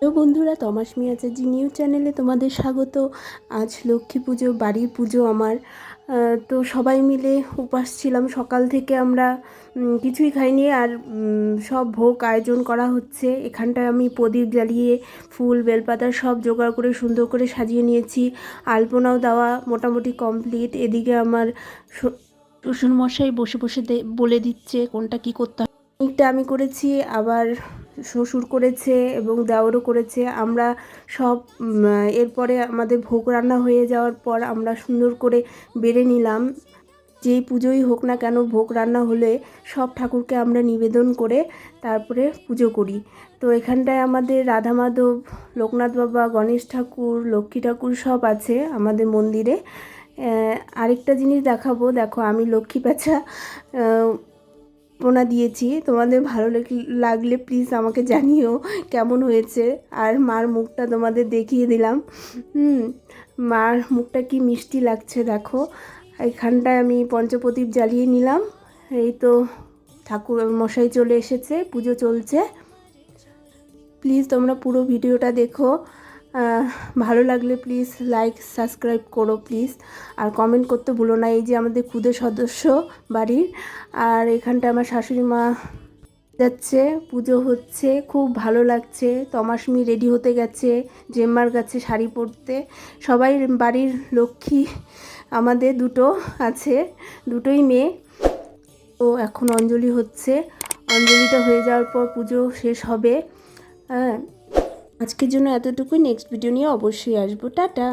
Hello বন্ধুরা, Thomas মিয়াচার্জি news চ্যানেলে তোমাদের স্বাগত। আজ লক্ষ্মী পুজো, বাড়ির পুজো আমার। তো সবাই মিলে উপাস ছিলাম সকাল থেকে। আমরা কিছুই খাইনি, আর সব ভোগ আয়োজন করা হচ্ছে। এখানটায় আমি প্রদীপ জ্বালিয়ে ফুল বেলপাতা সব জোগাড় করে সুন্দর করে সাজিয়ে নিয়েছি। আলপনাও দেওয়া মোটামুটি কমপ্লিট। এদিকে আমার শ্বশুরমশাই বসে বসে বলে দিচ্ছে কোনটা কী করতে হবে। এটা আমি করেছি, আবার শ্বশুর করেছে এবং দেওরও করেছে। আমরা সব এরপরে আমাদের ভোগ রান্না হয়ে যাওয়ার পর আমরা সুন্দর করে বেড়ে নিলাম। যেই পুজোই হোক না কেন, ভোগ রান্না হলে সব ঠাকুরকে আমরা নিবেদন করে তারপরে পুজো করি। তো এখানটায় আমাদের রাধা মাধব, লোকনাথ বাবা, গণেশ ঠাকুর, লক্ষ্মী ঠাকুর সব আছে আমাদের মন্দিরে। আরেকটা জিনিস দেখাবো, দেখো আমি লক্ষ্মী প্যাঁচা পোনা দিয়েছি। তোমাদের ভালো লাগলে প্লিজ আমাকে জানিও কেমন হয়েছে। আর মার মুখটা তোমাদের দেখিয়ে দিলাম। মার মুখটা কি মিষ্টি লাগছে দেখো। এখানটায় আমি পঞ্চপ্রদীপ জ্বালিয়ে নিলাম। এই তো ঠাকুর মশাই চলে এসেছে, পুজো চলছে। প্লিজ তোমরা পুরো ভিডিওটা দেখো। ভালো লাগলে প্লিজ লাইক সাবস্ক্রাইব করো প্লিজ, আর কমেন্ট করতে ভুলো না। এই যে আমাদের খুদে সদস্য বাড়ির, আর এখানটা আমার শাশুড়ি মা যাচ্ছে, পুজো হচ্ছে, খুব ভালো লাগছে। তমাসমি রেডি হতে গেছে জেম্মার কাছে শাড়ি পরতে। সবাই বাড়ির লক্ষ্মী আমাদের দুটো আছে, দুটোই মেয়ে। তো এখন অঞ্জলি হচ্ছে, অঞ্জলিটা হয়ে যাওয়ার পর পুজো শেষ হবে। হ্যাঁ, আজকের জন্য এতটুকুই। নেক্সট ভিডিও নিয়ে অবশ্যই আসবো। টাটা।